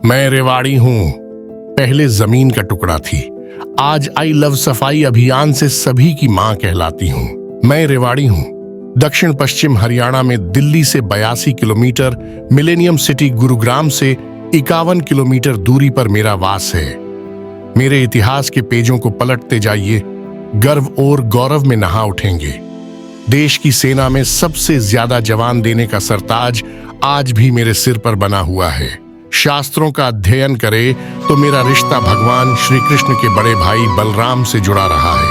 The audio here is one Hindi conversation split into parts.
मैं रेवाड़ी हूँ। पहले जमीन का टुकड़ा थी, आज आई लव सफाई अभियान से सभी की मां कहलाती हूँ। मैं रेवाड़ी हूँ। दक्षिण पश्चिम हरियाणा में दिल्ली से 82 किलोमीटर, मिलेनियम सिटी गुरुग्राम से 51 किलोमीटर दूरी पर मेरा वास है। मेरे इतिहास के पेजों को पलटते जाइए, गर्व और गौरव में नहा उठेंगे। देश की सेना में सबसे ज्यादा जवान देने का सरताज आज भी मेरे सिर पर बना हुआ है। शास्त्रों का अध्ययन करे तो मेरा रिश्ता भगवान श्री कृष्ण के बड़े भाई बलराम से जुड़ा रहा है।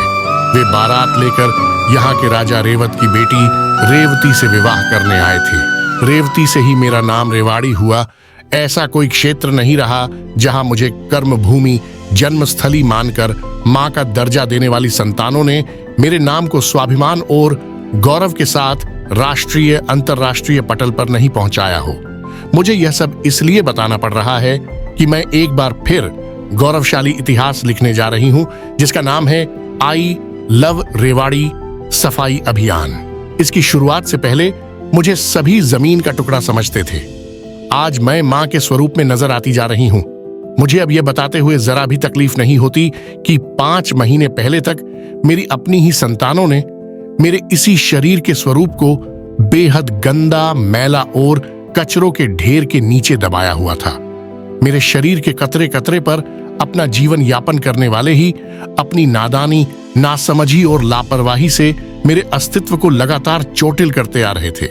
वे बारात लेकर यहाँ के राजा रेवत की बेटी रेवती से विवाह करने आए थे। रेवती से ही मेरा नाम रेवाड़ी हुआ। ऐसा कोई क्षेत्र नहीं रहा जहां मुझे कर्म भूमि जन्मस्थली मानकर मां का दर्जा देने वाली संतानों ने मेरे नाम को स्वाभिमान और गौरव के साथ राष्ट्रीय अंतर्राष्ट्रीय पटल पर नहीं पहुंचाया हो। मुझे यह सब इसलिए बताना पड़ रहा है कि मैं एक बार फिर गौरवशाली इतिहास लिखने जा रही हूं, जिसका नाम है आई लव रेवाड़ी सफाई अभियान। इसकी शुरुआत से पहले मुझे सभी जमीन का टुकड़ा समझते थे। आज मैं मां के स्वरूप में नजर आती जा रही हूं। मुझे अब यह बताते हुए जरा भी तकलीफ नहीं होती कि 5 महीने पहले तक मेरी अपनी ही संतानों ने मेरे इसी शरीर के स्वरूप को बेहद गंदा, मैला और कचरों के ढेर के नीचे दबाया हुआ था। मेरे शरीर के कतरे कतरे पर अपना जीवन यापन करने वाले ही अपनी नादानी, नासमझी और लापरवाही से मेरे अस्तित्व को लगातार चोटिल करते आ रहे थे।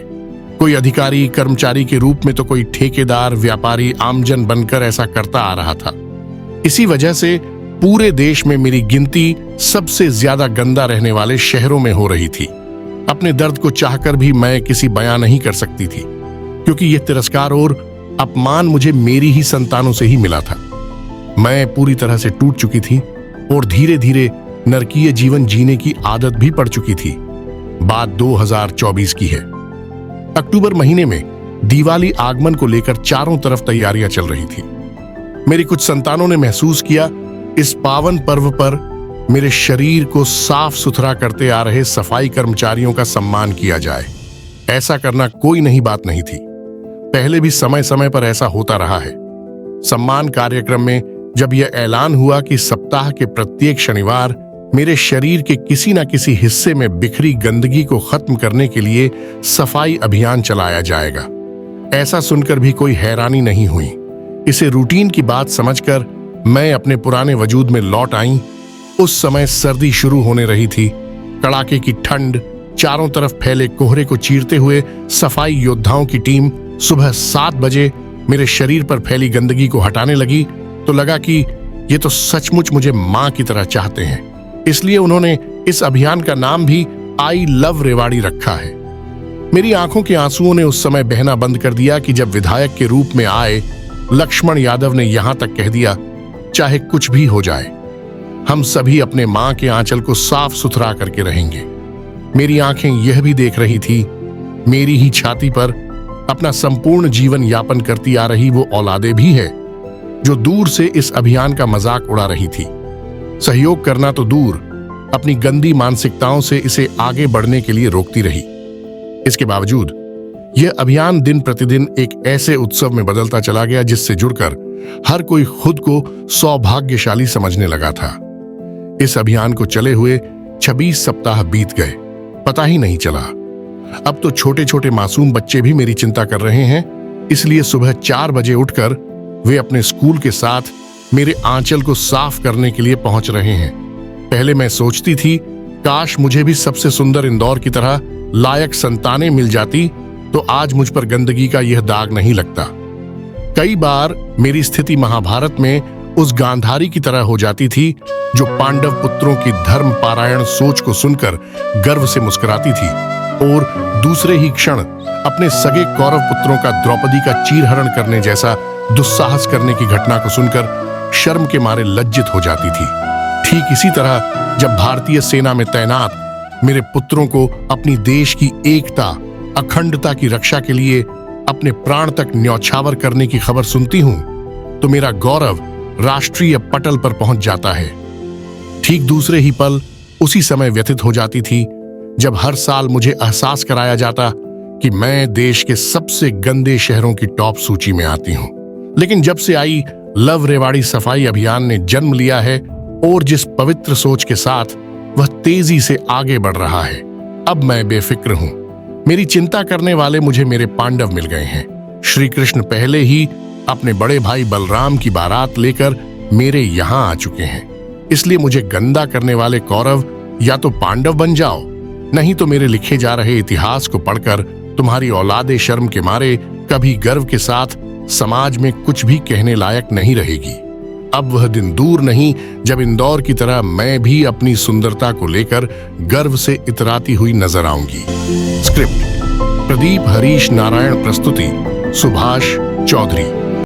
कोई अधिकारी कर्मचारी के रूप में तो कोई ठेकेदार, व्यापारी, आमजन बनकर ऐसा करता आ रहा था। इसी वजह से पूरे देश में मेरी गिनती सबसे ज्यादा गंदा रहने वाले शहरों में हो रही थी। अपने दर्द को चाहकर भी मैं किसी बयां नहीं कर सकती थी, क्योंकि यह तिरस्कार और अपमान मुझे मेरी ही संतानों से ही मिला था। मैं पूरी तरह से टूट चुकी थी और धीरे धीरे नरकीय जीवन जीने की आदत भी पड़ चुकी थी। बात 2024 की है। अक्टूबर महीने में दिवाली आगमन को लेकर चारों तरफ तैयारियां चल रही थी। मेरी कुछ संतानों ने महसूस किया, इस पावन पर्व पर मेरे शरीर को साफ सुथरा करते आ रहे सफाई कर्मचारियों का सम्मान किया जाए। ऐसा करना कोई नई बात नहीं थी। पहले भी समय समय पर ऐसा होता रहा है। सम्मान कार्यक्रम में जब यह ऐलान हुआ कि सप्ताह के प्रत्येक शनिवार मेरे शरीर के किसी न किसी हिस्से में बिखरी गंदगी को खत्म करने के लिए सफाई अभियान चलाया जाएगा, ऐसा सुनकर भी कोई हैरानी नहीं हुई। इसे रूटीन की बात समझकर मैं अपने पुराने वजूद में लौट आई। उस समय सर्दी शुरू होने रही थी। कड़ाके की ठंड, चारों तरफ फैले कोहरे को चीरते हुए सफाई योद्धाओं की टीम सुबह 7 बजे मेरे शरीर पर फैली गंदगी को हटाने लगी तो लगा कि ये तो सचमुच मुझे मां की तरह चाहते हैं। इसलिए उन्होंने इस अभियान का नाम भी आई लव रेवाड़ी रखा है। मेरी आंखों के आंसुओं ने उस समय बहना बंद कर दिया कि जब विधायक के रूप में आए लक्ष्मण यादव ने यहां तक कह दिया, चाहे कुछ भी हो जाए, हम सभी अपने मां के आंचल को साफ सुथरा करके रहेंगे। मेरी आंखें यह भी देख रही थी, मेरी ही छाती पर अपना संपूर्ण जीवन यापन करती आ रही वो औलादें भी है जो दूर से इस अभियान का मजाक उड़ा रही थी। सहयोग करना तो दूर, अपनी गंदी मानसिकताओं से इसे आगे बढ़ने के लिए रोकती रही। इसके बावजूद यह अभियान दिन प्रतिदिन एक ऐसे उत्सव में बदलता चला गया जिससे जुड़कर हर कोई खुद को सौभाग्यशाली समझने लगा था। इस अभियान को चले हुए 26 सप्ताह बीत गए, पता ही नहीं चला। अब तो छोटे छोटे मासूम बच्चे भी मेरी चिंता कर रहे हैं, इसलिए सुबह 4 बजे उठकर वे अपने स्कूल के साथ मेरे आंचल को साफ करने के लिए पहुंच रहे हैं। पहले मैं सोचती थी, काश मुझे भी सबसे सुंदर इंदौर की तरह लायक संतानें मिल जाती तो आज मुझ पर गंदगी का यह दाग नहीं लगता। कई बार मेरी स्थिति महाभारत में उस गांधारी की तरह हो जाती थी जो पांडव पुत्रों की धर्म पारायण सोच को सुनकर गर्व से मुस्कुराती थी और दूसरे ही क्षण अपने सगे कौरव पुत्रों का द्रौपदी का चीरहरण करने जैसा दुस्साहस करने की घटना को सुनकर शर्म के मारे लज्जित हो जाती थी। ठीक इसी तरह जब भारतीय सेना में तैनात मेरे पुत्रों को अपनी देश की एकता, अखंडता की रक्षा के लिए अपने प्राण तक न्यौछावर करने की खबर सुनती हूं तो मेरा गौरव राष्ट्रीय पटल पर पहुंच जाता है। ठीक दूसरे ही पल उसी समय व्यथित हो जाती थी जब हर साल मुझे एहसास कराया जाता कि मैं देश के सबसे गंदे शहरों की टॉप सूची में आती हूं। लेकिन जब से आई लव रेवाड़ी सफाई अभियान ने जन्म लिया है और जिस पवित्र सोच के साथ वह तेजी से आगे बढ़ रहा है, अब मैं बेफिक्र हूं। मेरी चिंता करने वाले मुझे मेरे पांडव मिल गए हैं। श्री कृष्ण पहले ही अपने बड़े भाई बलराम की बारात लेकर मेरे यहां आ चुके हैं। इसलिए मुझे गंदा करने वाले कौरव या तो पांडव बन जाओ, नहीं तो मेरे लिखे जा रहे इतिहास को पढ़कर तुम्हारी औलादे शर्म के मारे कभी गर्व के साथ समाज में कुछ भी कहने लायक नहीं रहेगी। अब वह दिन दूर नहीं जब इंदौर की तरह मैं भी अपनी सुंदरता को लेकर गर्व से इतराती हुई नजर आऊंगी। स्क्रिप्ट प्रदीप हरीश नारायण, प्रस्तुति सुभाष चौधरी।